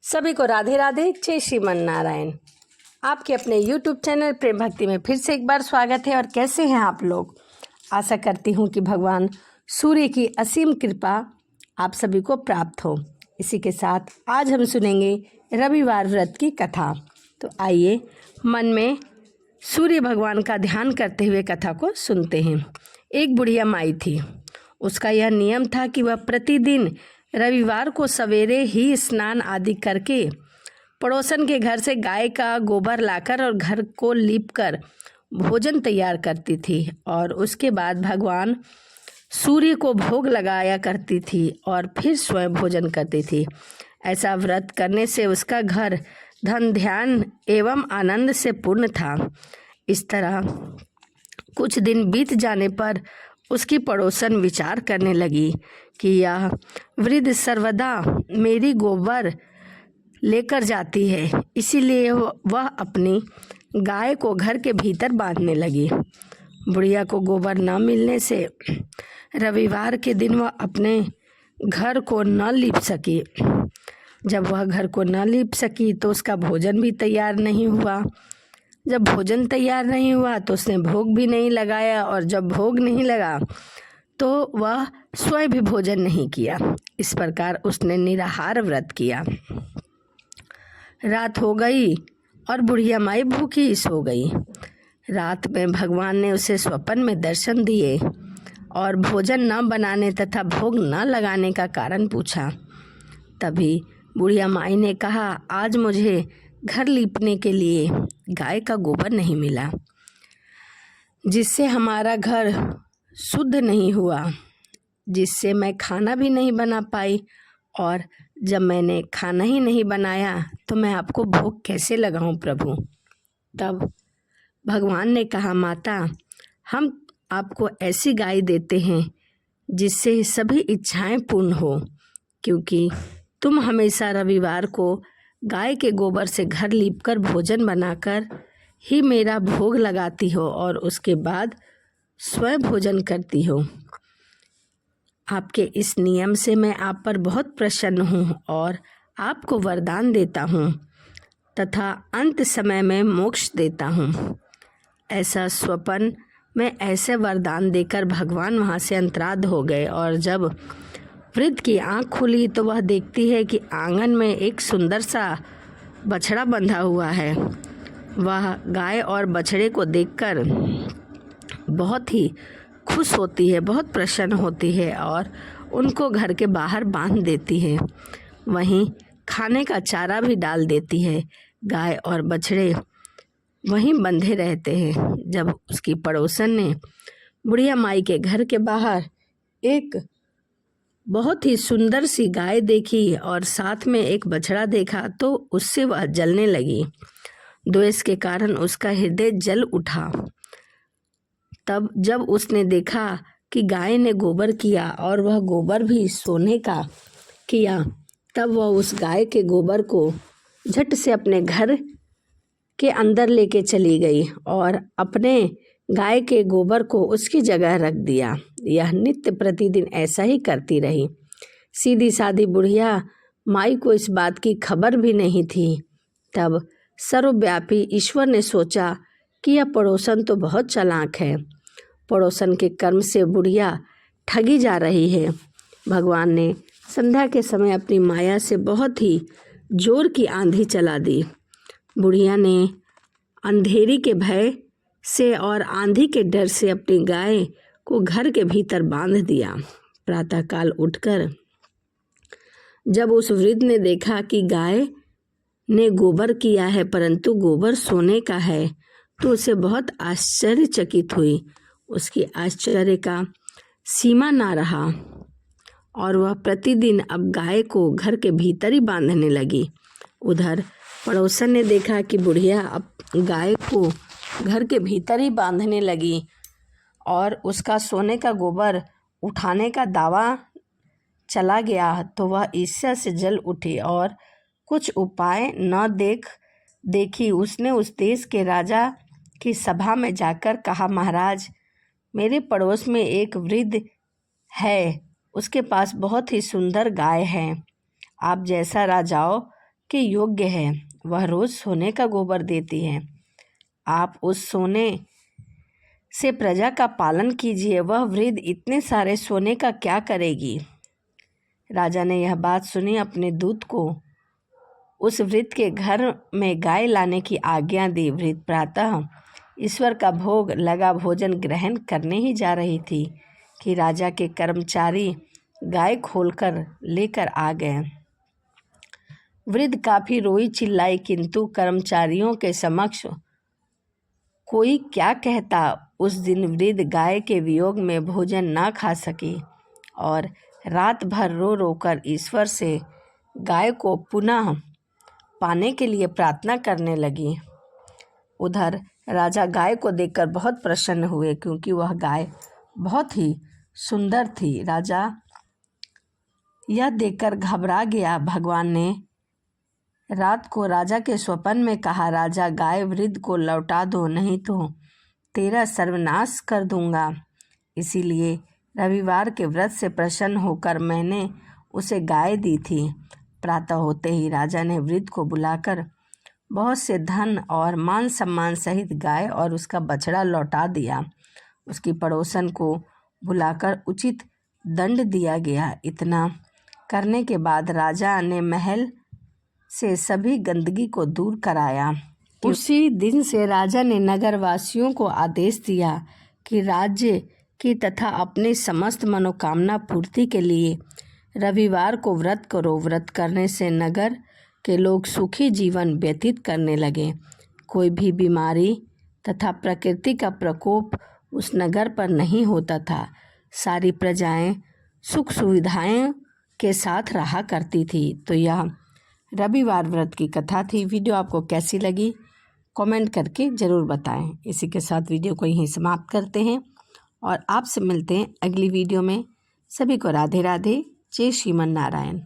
सभी को राधे राधे, जय श्रीमन नारायण। आपके अपने YouTube चैनल प्रेम भक्ति में फिर से एक बार स्वागत है। और कैसे हैं आप लोग? आशा करती हूँ कि भगवान सूर्य की असीम कृपा आप सभी को प्राप्त हो। इसी के साथ आज हम सुनेंगे रविवार व्रत की कथा। तो आइए मन में सूर्य भगवान का ध्यान करते हुए कथा को सुनते हैं। एक बुढ़िया माई थी। उसका यह नियम था कि वह प्रतिदिन रविवार को सवेरे ही स्नान आदि करके पड़ोसन के घर से गाय का गोबर लाकर और घर को लीपकर भोजन तैयार करती थी और उसके बाद भगवान सूर्य को भोग लगाया करती थी और फिर स्वयं भोजन करती थी। ऐसा व्रत करने से उसका घर धन ध्यान एवं आनंद से पूर्ण था। इस तरह कुछ दिन बीत जाने पर उसकी पड़ोसन विचार करने लगी कि यह वृद्ध सर्वदा मेरी गोबर लेकर जाती है, इसीलिए वह अपनी गाय को घर के भीतर बांधने लगी। बुढ़िया को गोबर न मिलने से रविवार के दिन वह अपने घर को न लीप सकी। जब वह घर को न लीप सकी तो उसका भोजन भी तैयार नहीं हुआ। जब भोजन तैयार नहीं हुआ तो उसने भोग भी नहीं लगाया, और जब भोग नहीं लगा तो वह स्वयं भी भोजन नहीं किया। इस प्रकार उसने निराहार व्रत किया। रात हो गई और बुढ़िया माई भूखी सो गई। रात में भगवान ने उसे स्वप्न में दर्शन दिए और भोजन न बनाने तथा भोग न लगाने का कारण पूछा। तभी बुढ़िया माई ने कहा, आज मुझे घर लीपने के लिए गाय का गोबर नहीं मिला, जिससे हमारा घर शुद्ध नहीं हुआ, जिससे मैं खाना भी नहीं बना पाई, और जब मैंने खाना ही नहीं बनाया तो मैं आपको भोग कैसे लगाऊं प्रभु। तब भगवान ने कहा, माता, हम आपको ऐसी गाय देते हैं जिससे सभी इच्छाएं पूर्ण हो, क्योंकि तुम हमेशा रविवार को गाय के गोबर से घर लीपकर भोजन बनाकर ही मेरा भोग लगाती हो और उसके बाद स्वयं भोजन करती हो। आपके इस नियम से मैं आप पर बहुत प्रसन्न हूँ और आपको वरदान देता हूँ तथा अंत समय में मोक्ष देता हूँ। ऐसा स्वप्न में ऐसे वरदान देकर भगवान वहाँ से अंतराध हो गए। और जब वृद्ध की आँख खुली तो वह देखती है कि आंगन में एक सुंदर सा बछड़ा बंधा हुआ है। वह गाय और बछड़े को देखकर बहुत ही खुश होती है, बहुत प्रसन्न होती है और उनको घर के बाहर बांध देती है। वहीं खाने का चारा भी डाल देती है। गाय और बछड़े वहीं बंधे रहते हैं। जब उसकी पड़ोसन ने बुढ़िया माई के घर के बाहर एक बहुत ही सुंदर सी गाय देखी और साथ में एक बछड़ा देखा तो उससे वह जलने लगी। द्वेष के कारण उसका हृदय जल उठा। तब जब उसने देखा कि गाय ने गोबर किया और वह गोबर भी सोने का किया, तब वह उस गाय के गोबर को झट से अपने घर के अंदर लेके चली गई और अपने गाय के गोबर को उसकी जगह रख दिया। यह नित्य प्रतिदिन ऐसा ही करती रही। सीधी सादी बुढ़िया माई को इस बात की खबर भी नहीं थी। तब सर्वव्यापी ईश्वर ने सोचा कि यह पड़ोसन तो बहुत चालाक है, पड़ोसन के कर्म से बुढ़िया ठगी जा रही है। भगवान ने संध्या के समय अपनी माया से बहुत ही जोर की आंधी चला दी। बुढ़िया ने अंधेरी के भय से और आंधी के डर से अपनी गाय को घर के भीतर बांध दिया। प्रातःकाल उठकर जब उस वृद्ध ने देखा कि गाय ने गोबर किया है परंतु गोबर सोने का है, तो उसे बहुत आश्चर्यचकित हुई। उसकी आश्चर्य का सीमा ना रहा और वह प्रतिदिन अब गाय को घर के भीतर ही बांधने लगी। उधर पड़ोसन ने देखा कि बुढ़िया अब गाय को घर के भीतर ही बांधने लगी और उसका सोने का गोबर उठाने का दावा चला गया, तो वह ईर्ष्या से जल उठी और कुछ उपाय न देखी उसने उस देश के राजा की सभा में जाकर कहा, महाराज, मेरे पड़ोस में एक वृद्ध है, उसके पास बहुत ही सुंदर गाय है। आप जैसा राजाओं के योग्य है। वह रोज सोने का गोबर देती है। आप उस सोने से प्रजा का पालन कीजिए। वह वृद्ध इतने सारे सोने का क्या करेगी। राजा ने यह बात सुनी, अपने दूत को उस वृद्ध के घर में गाय लाने की आज्ञा दी। वृद्ध प्रातः ईश्वर का भोग लगा भोजन ग्रहण करने ही जा रही थी कि राजा के कर्मचारी गाय खोलकर लेकर आ गए। वृद्ध काफी रोई चिल्लाई, किंतु कर्मचारियों के समक्ष कोई क्या कहता। उस दिन वृद्ध गाय के वियोग में भोजन ना खा सकी और रात भर रो रोकर ईश्वर से गाय को पुनः पाने के लिए प्रार्थना करने लगी। उधर राजा गाय को देखकर बहुत प्रसन्न हुए, क्योंकि वह गाय बहुत ही सुंदर थी। राजा यह देखकर घबरा गया। भगवान ने रात को राजा के स्वप्न में कहा, राजा गाय वृद्ध को लौटा दो, नहीं तो तेरा सर्वनाश कर दूंगा। इसीलिए रविवार के व्रत से प्रसन्न होकर मैंने उसे गाय दी थी। प्रातः होते ही राजा ने वृद्ध को बुलाकर बहुत से धन और मान सम्मान सहित गाय और उसका बछड़ा लौटा दिया। उसकी पड़ोसन को बुलाकर उचित दंड दिया गया। इतना करने के बाद राजा ने महल से सभी गंदगी को दूर कराया। उसी दिन से राजा ने नगरवासियों को आदेश दिया कि राज्य की तथा अपनी समस्त मनोकामना पूर्ति के लिए रविवार को व्रत करो। व्रत करने से नगर के लोग सुखी जीवन व्यतीत करने लगे। कोई भी बीमारी तथा प्रकृति का प्रकोप उस नगर पर नहीं होता था। सारी प्रजाएं सुख सुविधाएं के साथ रहा करती थी। तो यह रविवार व्रत की कथा थी। वीडियो आपको कैसी लगी कमेंट करके ज़रूर बताएं। इसी के साथ वीडियो को यहीं समाप्त करते हैं और आपसे मिलते हैं अगली वीडियो में। सभी को राधे राधे। जय श्रीमन नारायण।